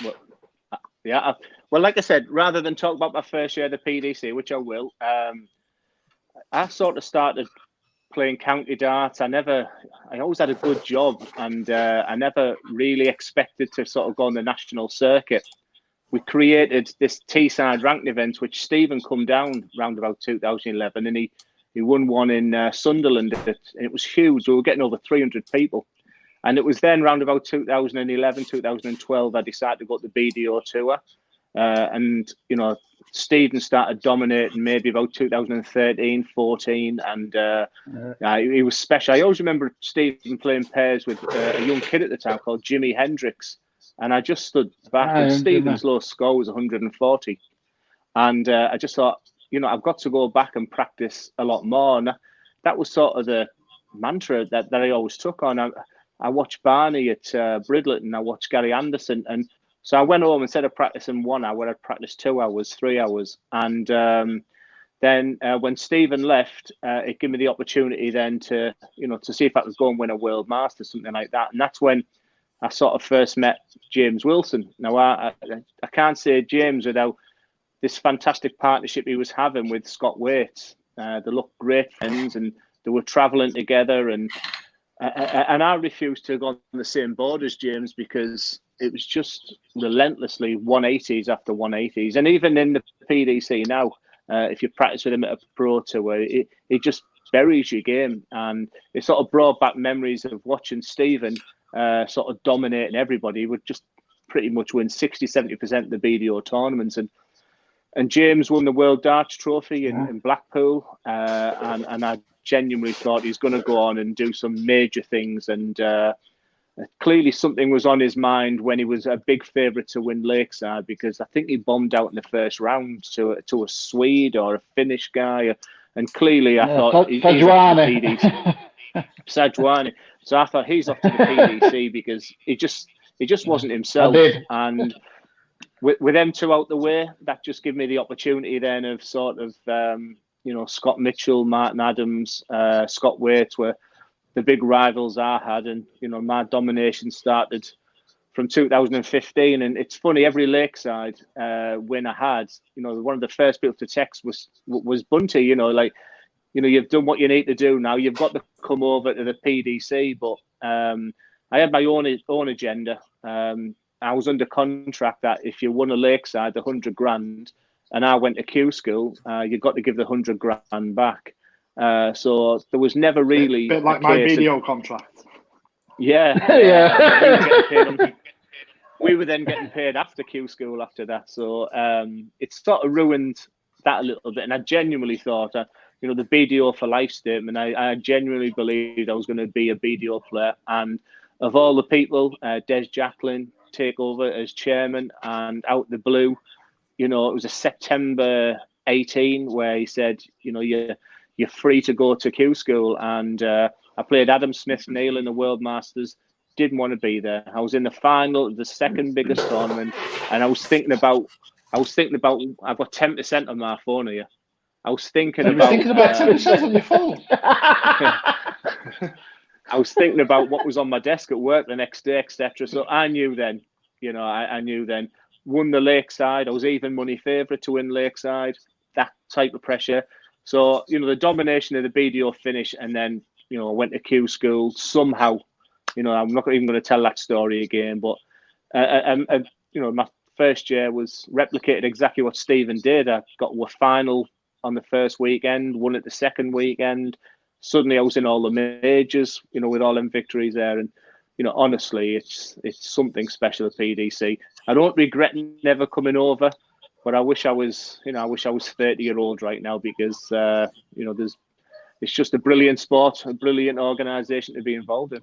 Well, yeah. Well, like I said, rather than talk about my first year at the PDC, which I will, I sort of started playing county darts. I always had a good job, and I never really expected to sort of go on the national circuit. We created this Teesside ranked event, which Stephen come down around about 2011, and he won one in Sunderland. It was huge. We were getting over 300 people. And it was then around about 2011, 2012, I decided to go to the BDO tour. And, you know, Stephen started dominating maybe about 2013, 14. And he was special. I always remember Stephen playing pairs with a young kid at the time called Jimi Hendrix. And I just stood back, and Stephen's lowest score was 140. And I just thought, you know, I've got to go back and practice a lot more. And that was sort of the mantra that I always took on. I watched Barney at Bridleton, I watched Gary Anderson. And so I went home, instead of practicing 1 hour, I'd practice 2 hours, 3 hours. And then when Stephen left, it gave me the opportunity then to, you know, to see if I could go and win a World Masters, something like that. And that's when I sort of first met James Wilson. Now, I can't say James without this fantastic partnership he was having with Scott Waits. They looked great friends, and they were travelling together. And I refused to go on the same board as James, because it was just relentlessly 180s after 180s. And even in the PDC now, if you practice with him at a pro tour, it just buries your game. And it sort of brought back memories of watching Stephen sort of dominating everybody. He would just pretty much win 60, 70% of the BDO tournaments. And James won the World Darts Trophy in Blackpool. And I genuinely thought he's going to go on and do some major things. And clearly something was on his mind when he was a big favourite to win Lakeside, because I think he bombed out in the first round to a Swede or a Finnish guy. And clearly I thought he's off to the PDC. Sajuani. So I thought he's off to the PDC because he just wasn't himself. And with them two out the way, that just gave me the opportunity then of sort of, you know, Scott Mitchell, Martin Adams, Scott Waits were the big rivals I had. And, you know, my domination started from 2015. And it's funny, every Lakeside win I had, you know, one of the first people to text was Bunty, you know, like, you know, you've done what you need to do now. You've got to come over to the PDC. But I had my own agenda. I was under contract that if you won a Lakeside, the 100 grand, and I went to Q school, you've got to give the 100 grand back. So there was never really a bit like my BDO contract. Yeah, yeah. We were then getting paid after Q school after that. So it sort of ruined that a little bit. And I genuinely thought, you know, the BDO for life statement, I genuinely believed I was going to be a BDO player. And of all the people, Des Jacklin take over as chairman, and out the blue, you know, it was a September 18 where he said, you know, you're free to go to Q school. And I played Adam Smith Neil in the World Masters. Didn't want to be there. I was in the final of the second biggest tournament, and I was thinking about I've got 10% on my phone here. I was thinking about 10% on your phone. I was thinking about what was on my desk at work the next day, etc. So I knew then, you know, I knew then. Won the Lakeside. I was even money favourite to win Lakeside. That type of pressure. So, you know, the domination of the BDO finish, and then, you know, I went to Q school somehow. You know, I'm not even going to tell that story again, but you know, my first year was replicated exactly what Stephen did. I got to a final on the first weekend, won it the second weekend. Suddenly I was in all the majors, you know, with all them victories there. And, you know, honestly, it's something special at PDC. I don't regret never coming over, but I wish I was, you know, I wish I was 30-year-old right now, because, you know, it's just a brilliant sport, a brilliant organisation to be involved in.